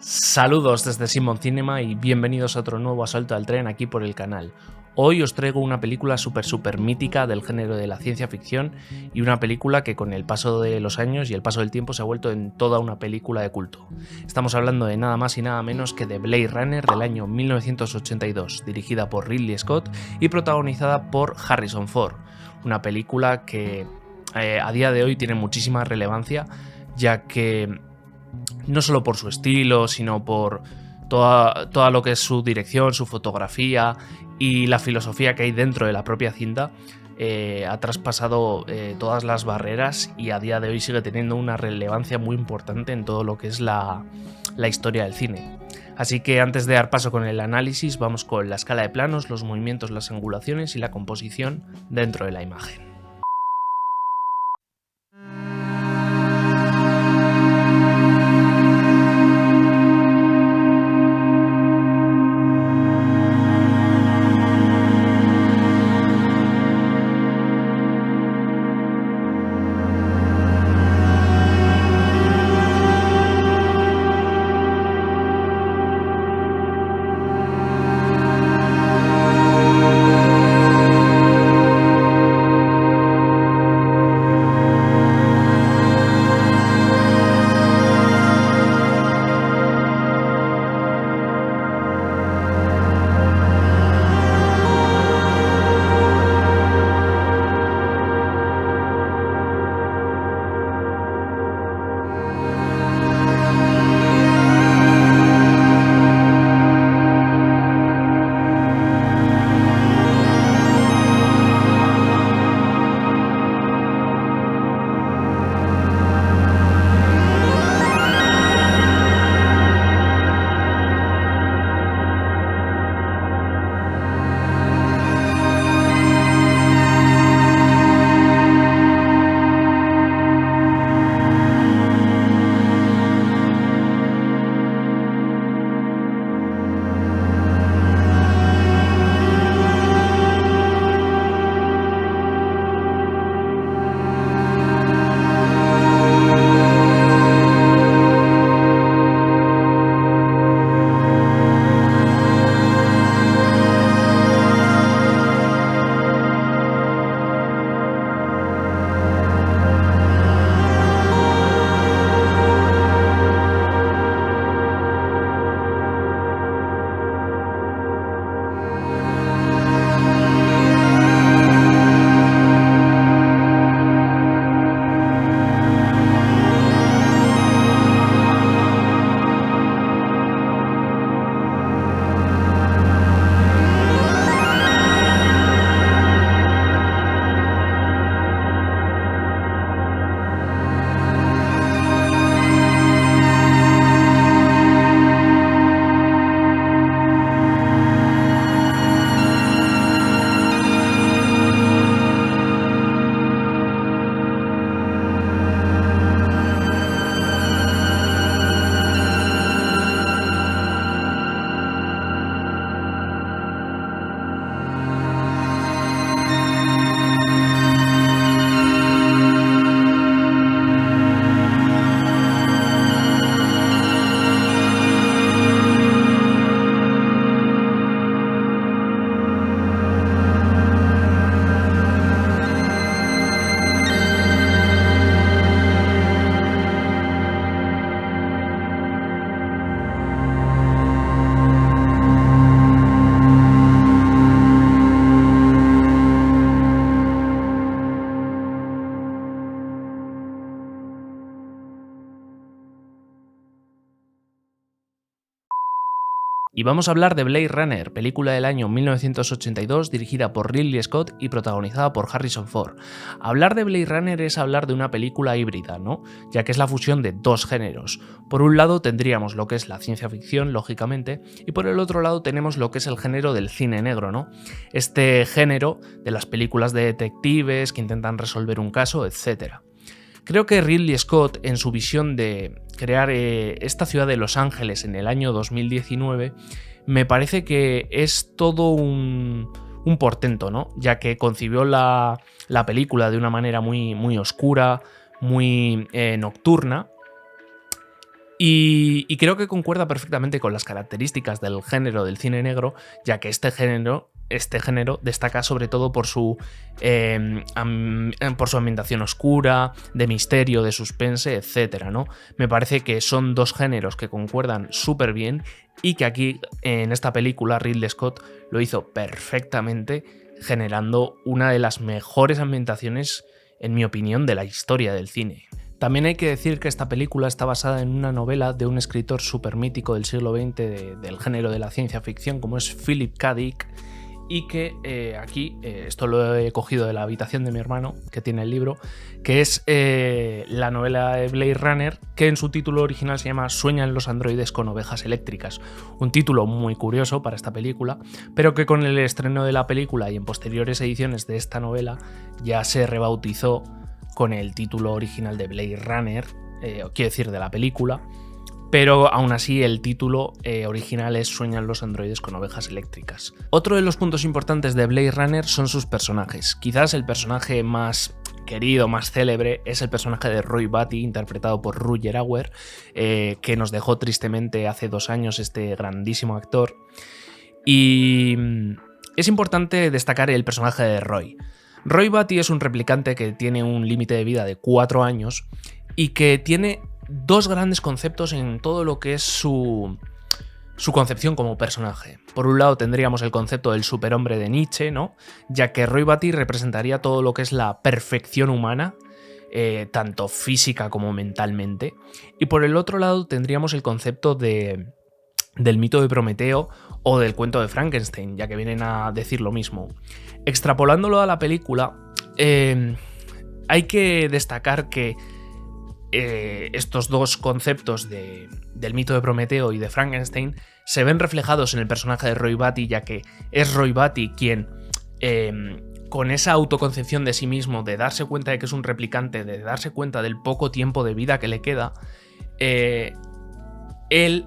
Saludos desde Simon Cinema y bienvenidos a otro nuevo asalto al tren aquí por el canal. Hoy os traigo una película súper mítica del género de la ciencia ficción y una película que con el paso de los años y el paso del tiempo se ha vuelto en toda una película de culto. Estamos hablando de nada más y nada menos que de Blade Runner del año 1982, dirigida por Ridley Scott y protagonizada por Harrison Ford. Una película que a día de hoy tiene muchísima relevancia, ya que no solo por su estilo, sino por toda lo que es su dirección, su fotografía y la filosofía que hay dentro de la propia cinta, ha traspasado todas las barreras y a día de hoy sigue teniendo una relevancia muy importante en todo lo que es la historia del cine. Así que antes de dar paso con el análisis, vamos con la escala de planos, los movimientos, las angulaciones y la composición dentro de la imagen. Y vamos a hablar de Blade Runner, película del año 1982 dirigida por Ridley Scott y protagonizada por Harrison Ford. Hablar de Blade Runner es hablar de una película híbrida, ¿no? Ya que es la fusión de dos géneros. Por un lado tendríamos lo que es la ciencia ficción, lógicamente, y por el otro lado tenemos lo que es el género del cine negro, ¿no? Este género de las películas de detectives que intentan resolver un caso, etc. Creo que Ridley Scott, en su visión de crear esta ciudad de Los Ángeles en el año 2019, me parece que es todo un portento, ¿no? Ya que concibió la película de una manera muy oscura, muy nocturna, Y creo que concuerda perfectamente con las características del género del cine negro, ya que este género destaca sobre todo por su ambientación oscura, de misterio, de suspense, etc., ¿no? Me parece que son dos géneros que concuerdan súper bien y que aquí, en esta película, Ridley Scott lo hizo perfectamente, generando una de las mejores ambientaciones, en mi opinión, de la historia del cine. También hay que decir que esta película está basada en una novela de un escritor súper mítico del siglo XX del género de la ciencia ficción, como es Philip K. Dick, y que aquí, esto lo he cogido de la habitación de mi hermano, que tiene el libro, que es la novela de Blade Runner, que en su título original se llama Sueñan los androides con ovejas eléctricas. Un título muy curioso para esta película, pero que con el estreno de la película y en posteriores ediciones de esta novela ya se rebautizó con el título original de Blade Runner, quiero decir de la película, pero aún así el título original es Sueñan los androides con ovejas eléctricas. Otro de los puntos importantes de Blade Runner son sus personajes. Quizás el personaje más querido, más célebre, es el personaje de Roy Batty, interpretado por Rutger Hauer, que nos dejó tristemente hace 2 años este grandísimo actor. Y es importante destacar el personaje de Roy. Roy Batty es un replicante que tiene un límite de vida de 4 años y que tiene 2 grandes conceptos en todo lo que es su concepción como personaje. Por un lado tendríamos el concepto del superhombre de Nietzsche, ¿no? Ya que Roy Batty representaría todo lo que es la perfección humana, tanto física como mentalmente. Y por el otro lado tendríamos el concepto del mito de Prometeo o del cuento de Frankenstein, ya que vienen a decir lo mismo. Extrapolándolo a la película, hay que destacar que estos 2 conceptos del mito de Prometeo y de Frankenstein se ven reflejados en el personaje de Roy Batty, ya que es Roy Batty quien, con esa autoconcepción de sí mismo, de darse cuenta de que es un replicante, de darse cuenta del poco tiempo de vida que le queda, él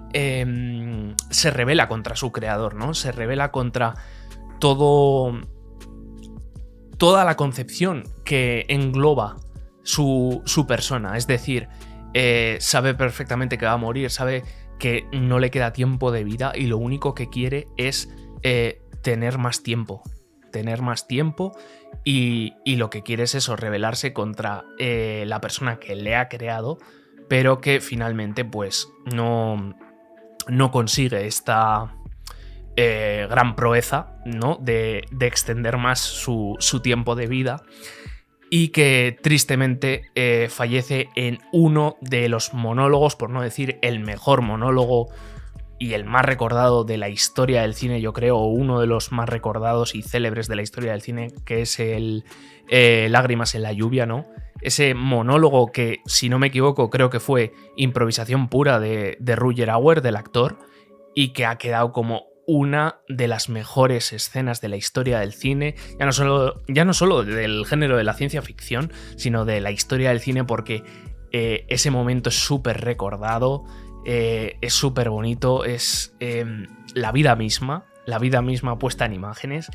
se rebela contra su creador, ¿no? Se rebela contra toda la concepción que engloba su persona. Es decir, sabe perfectamente que va a morir, sabe que no le queda tiempo de vida y lo único que quiere es tener más tiempo. Y lo que quiere es eso, rebelarse contra la persona que le ha creado, pero que finalmente pues no consigue esta gran proeza, ¿no? de extender más su tiempo de vida, y que tristemente fallece en uno de los monólogos, por no decir el mejor monólogo y el más recordado de la historia del cine, yo creo, o uno de los más recordados y célebres de la historia del cine, que es el Lágrimas en la lluvia, ¿no? Ese monólogo que, si no me equivoco, creo que fue improvisación pura de Rutger Hauer, del actor, y que ha quedado como una de las mejores escenas de la historia del cine, ya no solo del género de la ciencia ficción, sino de la historia del cine, porque ese momento es súper recordado, es súper bonito, es la vida misma puesta en imágenes,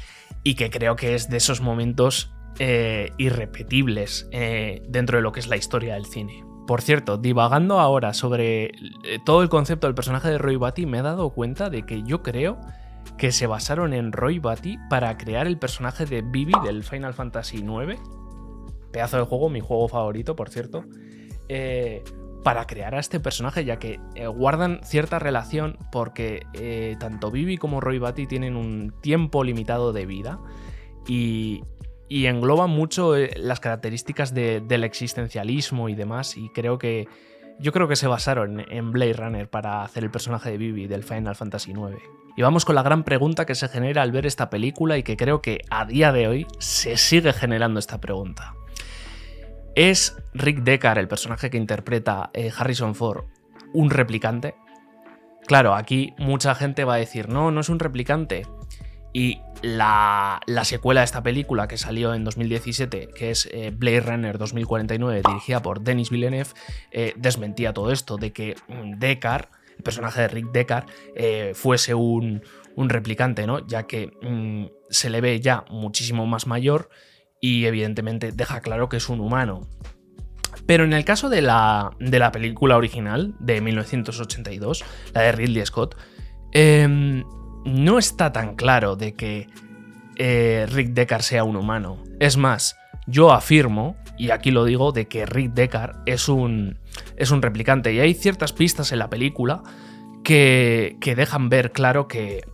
y que creo que es de esos momentos irrepetibles dentro de lo que es la historia del cine. Por cierto, divagando ahora sobre todo el concepto del personaje de Roy Batty, me he dado cuenta de que yo creo que se basaron en Roy Batty para crear el personaje de Vivi del Final Fantasy IX, pedazo de juego, mi juego favorito, por cierto, para crear a este personaje, ya que guardan cierta relación porque tanto Vivi como Roy Batty tienen un tiempo limitado de vida y engloban mucho las características del existencialismo y demás, y yo creo que se basaron en Blade Runner para hacer el personaje de Vivi del Final Fantasy IX. Y vamos con la gran pregunta que se genera al ver esta película, y que creo que a día de hoy se sigue generando esta pregunta. ¿Es Rick Deckard, el personaje que interpreta Harrison Ford, un replicante? Claro, aquí mucha gente va a decir, no es un replicante. Y la secuela de esta película, que salió en 2017, que es Blade Runner 2049, dirigida por Denis Villeneuve, desmentía todo esto de que Deckard, el personaje de Rick Deckard, fuese un replicante, ¿no? Ya que se le ve ya muchísimo más mayor y evidentemente deja claro que es un humano. Pero en el caso de la película original de 1982, la de Ridley Scott, no está tan claro de que Rick Deckard sea un humano. Es más, yo afirmo, y aquí lo digo, de que Rick Deckard es un replicante. Y hay ciertas pistas en la película que dejan ver claro que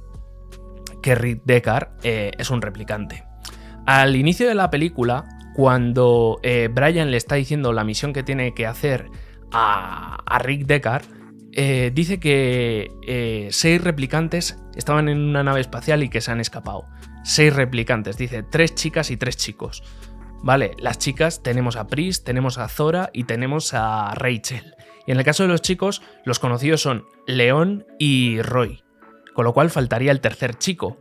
Rick Deckard es un replicante. Al inicio de la película, cuando Brian le está diciendo la misión que tiene que hacer a Rick Deckard, dice que 6 replicantes estaban en una nave espacial y que se han escapado. 6 replicantes, dice 3 chicas y 3 chicos. Vale, las chicas tenemos a Pris, tenemos a Zora y tenemos a Rachel. Y en el caso de los chicos, los conocidos son Leon y Roy, con lo cual faltaría el tercer chico.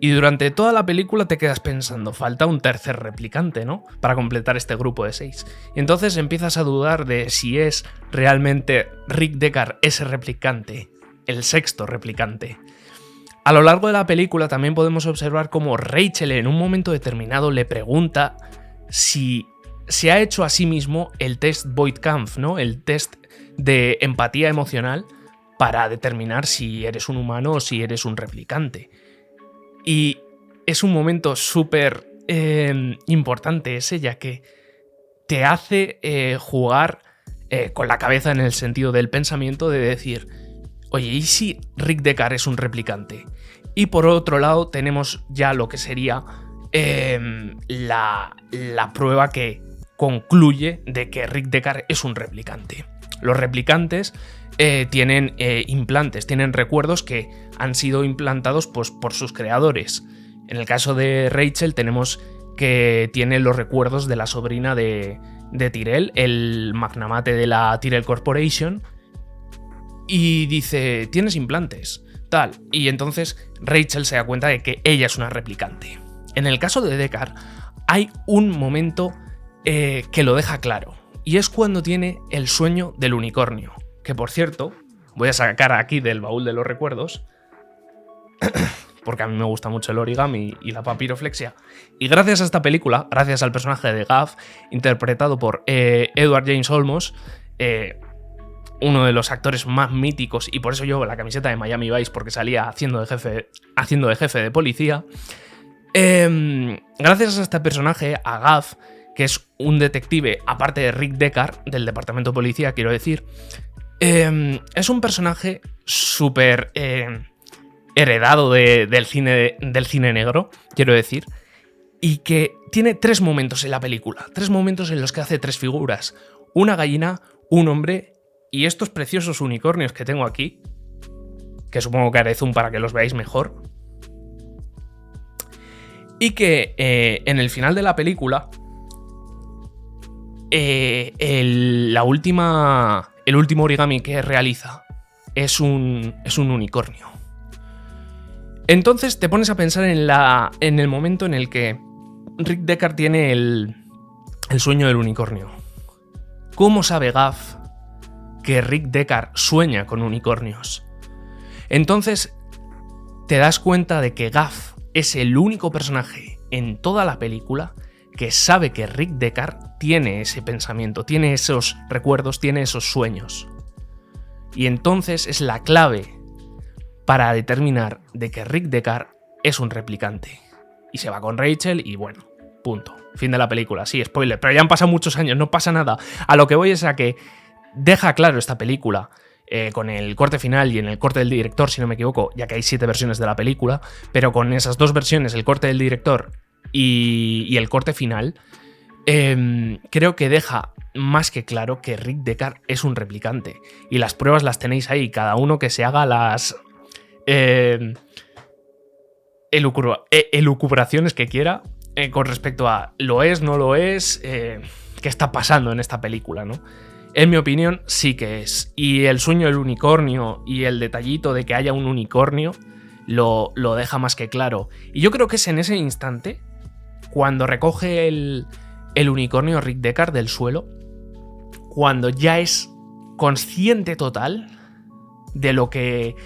Y durante toda la película te quedas pensando, falta un tercer replicante, ¿no? Para completar este grupo de 6. Y entonces empiezas a dudar de si es realmente Rick Deckard ese replicante, el sexto replicante. A lo largo de la película también podemos observar cómo Rachel en un momento determinado le pregunta si se ha hecho a sí mismo el test Voight-Kampff, ¿no? El test de empatía emocional para determinar si eres un humano o si eres un replicante. Y es un momento súper importante ese, ya que te hace jugar con la cabeza en el sentido del pensamiento de decir, oye, ¿y si Rick Deckard es un replicante? Y por otro lado tenemos ya lo que sería la prueba que concluye de que Rick Deckard es un replicante. Los replicantes tienen implantes, tienen recuerdos que han sido implantados pues, por sus creadores. En el caso de Rachel tenemos que tiene los recuerdos de la sobrina de Tyrell, el magnate de la Tyrell Corporation, y dice, tienes implantes, tal. Y entonces Rachel se da cuenta de que ella es una replicante. En el caso de Deckard hay un momento que lo deja claro, y es cuando tiene el sueño del unicornio, que por cierto, voy a sacar aquí del baúl de los recuerdos, porque a mí me gusta mucho el origami y la papiroflexia, y gracias a esta película, gracias al personaje de Gaff, interpretado por Edward James Olmos, uno de los actores más míticos, y por eso llevo la camiseta de Miami Vice, porque salía haciendo de jefe de policía. Gracias a este personaje, a Gaff, que es un detective, aparte de Rick Deckard, del departamento de policía, quiero decir, es un personaje súper heredado del cine negro, quiero decir, y que tiene 3 momentos en la película, 3 momentos en los que hace 3 figuras: una gallina, un hombre y estos preciosos unicornios que tengo aquí, que supongo que haré zoom para que los veáis mejor, y que en el final de la película el último origami que realiza es un unicornio. Entonces te pones a pensar en el momento en el que Rick Deckard tiene el sueño del unicornio. ¿Cómo sabe Gaff que Rick Deckard sueña con unicornios? Entonces te das cuenta de que Gaff es el único personaje en toda la película que sabe que Rick Deckard tiene ese pensamiento, tiene esos recuerdos, tiene esos sueños. Y entonces es la clave para determinar de que Rick Deckard es un replicante. Y se va con Rachel y bueno, punto. Fin de la película, sí, spoiler, pero ya han pasado muchos años, no pasa nada. A lo que voy es a que deja claro esta película, con el corte final y en el corte del director, si no me equivoco, ya que hay 7 versiones de la película, pero con esas 2 versiones, el corte del director y el corte final, creo que deja más que claro que Rick Deckard es un replicante. Y las pruebas las tenéis ahí, cada uno que se haga las elucubraciones que quiera con respecto a lo es, no lo es, qué está pasando en esta película, ¿no? En mi opinión, sí que es. Y el sueño del unicornio y el detallito de que haya un unicornio lo deja más que claro. Y yo creo que es en ese instante, cuando recoge el unicornio Rick Deckard del suelo, cuando ya es consciente total de lo que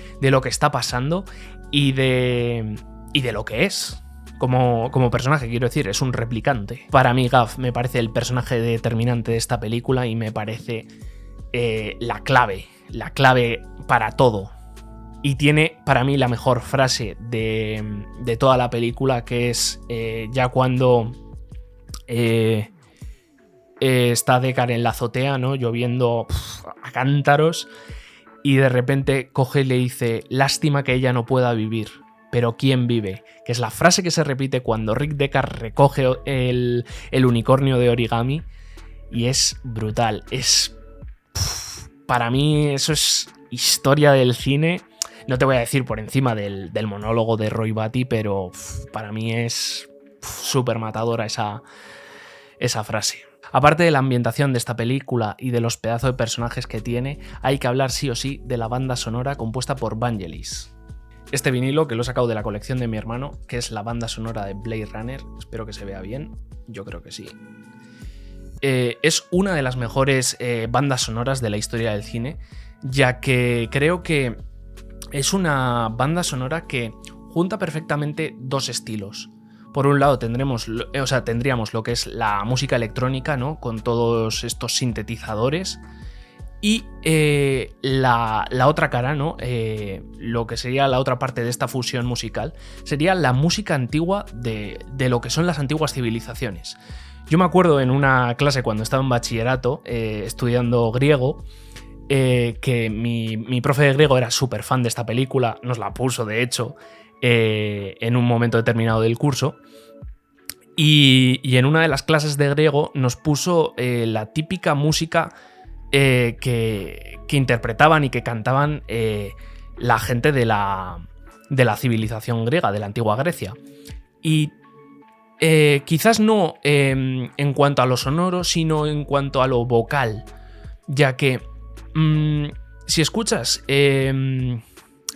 está pasando y de lo que es. como personaje, quiero decir, es un replicante. Para mí Gaff me parece el personaje determinante de esta película y me parece la clave para todo. Y tiene para mí la mejor frase de toda la película, que es ya cuando está Deckard en la azotea, ¿no? Lloviendo a cántaros, y de repente coge y le dice: lástima que ella no pueda vivir, pero ¿quién vive? Que es la frase que se repite cuando Rick Deckard recoge el unicornio de origami, y es brutal. Para mí eso es historia del cine. No te voy a decir por encima del monólogo de Roy Batty, pero para mí es súper matadora esa frase. Aparte de la ambientación de esta película y de los pedazos de personajes que tiene, hay que hablar sí o sí de la banda sonora compuesta por Vangelis. Este vinilo, que lo he sacado de la colección de mi hermano, que es la banda sonora de Blade Runner, espero que se vea bien, yo creo que sí. Es una de las mejores bandas sonoras de la historia del cine, ya que creo que es una banda sonora que junta perfectamente dos estilos. Por un lado tendríamos lo que es la música electrónica, ¿no? Con todos estos sintetizadores. Y la otra cara, ¿no? Lo que sería la otra parte de esta fusión musical sería la música antigua de lo que son las antiguas civilizaciones. Yo me acuerdo en una clase cuando estaba en bachillerato estudiando griego, que mi profe de griego era súper fan de esta película, nos la puso de hecho en un momento determinado del curso, y en una de las clases de griego nos puso la típica música que interpretaban y que cantaban la gente de la civilización griega, de la antigua Grecia. Y quizás no en cuanto a lo sonoro, sino en cuanto a lo vocal, ya que si escuchas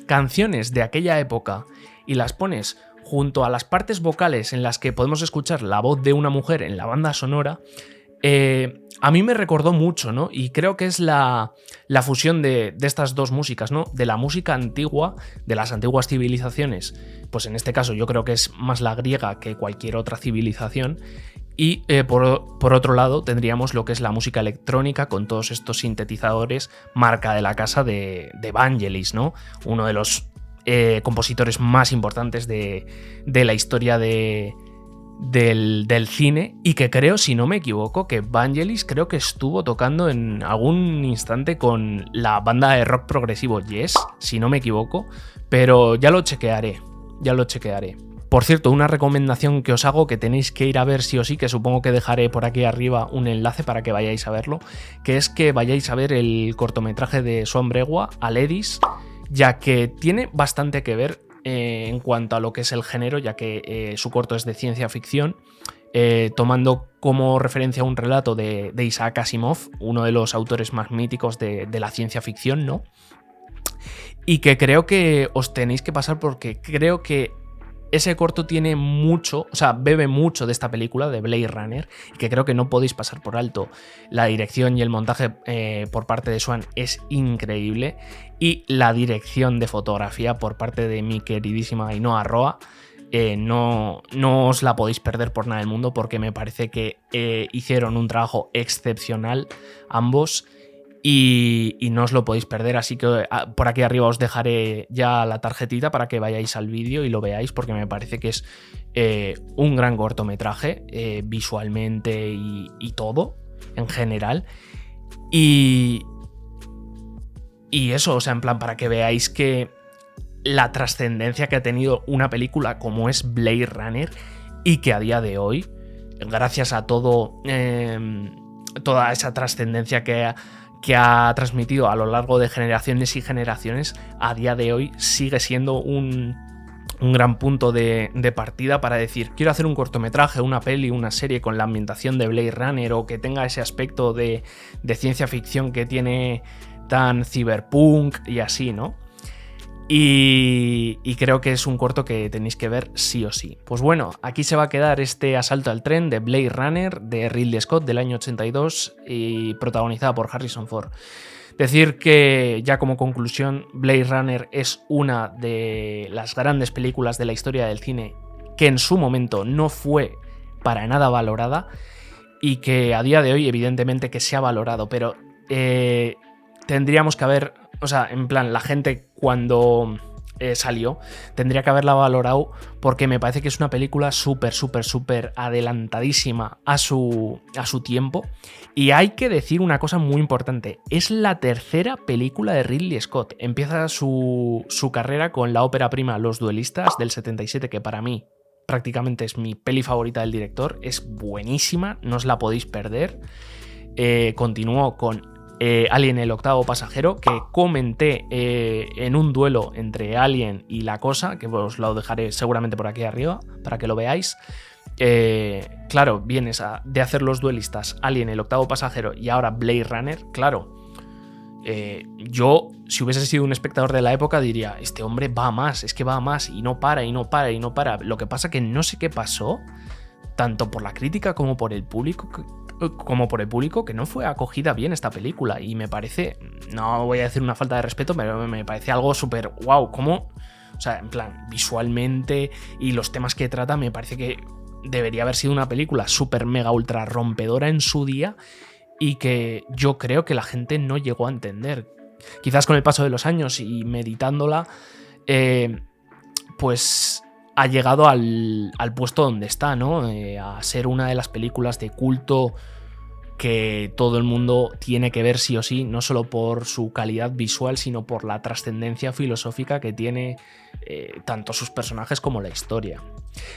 canciones de aquella época y las pones junto a las partes vocales en las que podemos escuchar la voz de una mujer en la banda sonora, a mí me recordó mucho, ¿no? Y creo que es la fusión de estas dos músicas, ¿no? De la música antigua, de las antiguas civilizaciones, pues en este caso yo creo que es más la griega que cualquier otra civilización, y por otro lado tendríamos lo que es la música electrónica con todos estos sintetizadores, marca de la casa de Vangelis, ¿no? Uno de los compositores más importantes de la historia del cine, y que creo, si no me equivoco, que Vangelis creo que estuvo tocando en algún instante con la banda de rock progresivo Yes, si no me equivoco, pero ya lo chequearé. Por cierto, una recomendación que os hago, que tenéis que ir a ver sí o sí, que supongo que dejaré por aquí arriba un enlace para que vayáis a verlo, que es que vayáis a ver el cortometraje de Swan Bregua, Aledis, ya que tiene bastante que ver en cuanto a lo que es el género, ya que su corto es de ciencia ficción, tomando como referencia un relato de Isaac Asimov, uno de los autores más míticos de la ciencia ficción, ¿no? Y que creo que os tenéis que pasar, porque creo que ese corto tiene mucho, o sea, bebe mucho de esta película, de Blade Runner, y que creo que no podéis pasar por alto. La dirección y el montaje por parte de Swan es increíble, y la dirección de fotografía por parte de mi queridísima Ainhoa Roa, no os la podéis perder por nada del mundo, porque me parece que hicieron un trabajo excepcional ambos. Y no os lo podéis perder, así que por aquí arriba os dejaré ya la tarjetita para que vayáis al vídeo y lo veáis, porque me parece que es un gran cortometraje, visualmente y todo, en general. Y eso, o sea, en plan, para que veáis que la trascendencia que ha tenido una película como es Blade Runner, y que a día de hoy, gracias a toda esa trascendencia que ha transmitido a lo largo de generaciones y generaciones, a día de hoy sigue siendo un gran punto de partida para decir: quiero hacer un cortometraje, una peli, una serie con la ambientación de Blade Runner, o que tenga ese aspecto de ciencia ficción que tiene tan cyberpunk y así, ¿no? Y creo que es un corto que tenéis que ver sí o sí. Pues bueno, aquí se va a quedar este asalto al tren de Blade Runner de Ridley Scott del año 82 y protagonizada por Harrison Ford. Decir que, ya como conclusión, Blade Runner es una de las grandes películas de la historia del cine que en su momento no fue para nada valorada y que a día de hoy evidentemente que se ha valorado, pero tendríamos que haber, o sea, en plan, la gente cuando salió tendría que haberla valorado, porque me parece que es una película súper adelantadísima a su tiempo. Y hay que decir una cosa muy importante, es la tercera película de Ridley Scott. Empieza su carrera con la ópera prima Los Duelistas del 77, que para mí prácticamente es mi peli favorita del director, es buenísima, no os la podéis perder. Continuó con Alien, el octavo pasajero, que comenté en un duelo entre Alien y La Cosa, que os lo dejaré seguramente por aquí arriba para que lo veáis. Claro, vienes de hacer Los Duelistas, Alien, el octavo pasajero y ahora Blade Runner. Claro, yo, si hubiese sido un espectador de la época, diría, este hombre va a más, es que va a más y no para. Lo que pasa que no sé qué pasó, tanto por la crítica como por el público, que no fue acogida bien esta película. Y me parece, no voy a decir una falta de respeto, pero me parece algo súper wow, como, o sea, en plan, visualmente y los temas que trata, me parece que debería haber sido una película súper mega ultra rompedora en su día, y que yo creo que la gente no llegó a entender. Quizás con el paso de los años y meditándola, pues ha llegado al puesto donde está, ¿no? A ser una de las películas de culto que todo el mundo tiene que ver sí o sí, no solo por su calidad visual, sino por la trascendencia filosófica que tiene tanto sus personajes como la historia.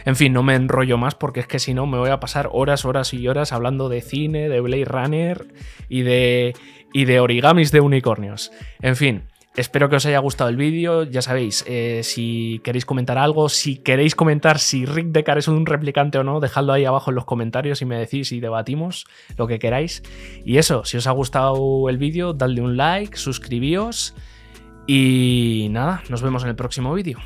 En fin, no me enrollo más, porque es que si no me voy a pasar horas y horas hablando de cine, de Blade Runner y de origamis de unicornios. En fin, espero que os haya gustado el vídeo. Ya sabéis, si queréis comentar algo, si queréis comentar si Rick Deckard es un replicante o no, dejadlo ahí abajo en los comentarios y me decís y debatimos lo que queráis. Y eso, si os ha gustado el vídeo, dadle un like, suscribíos y nada, nos vemos en el próximo vídeo.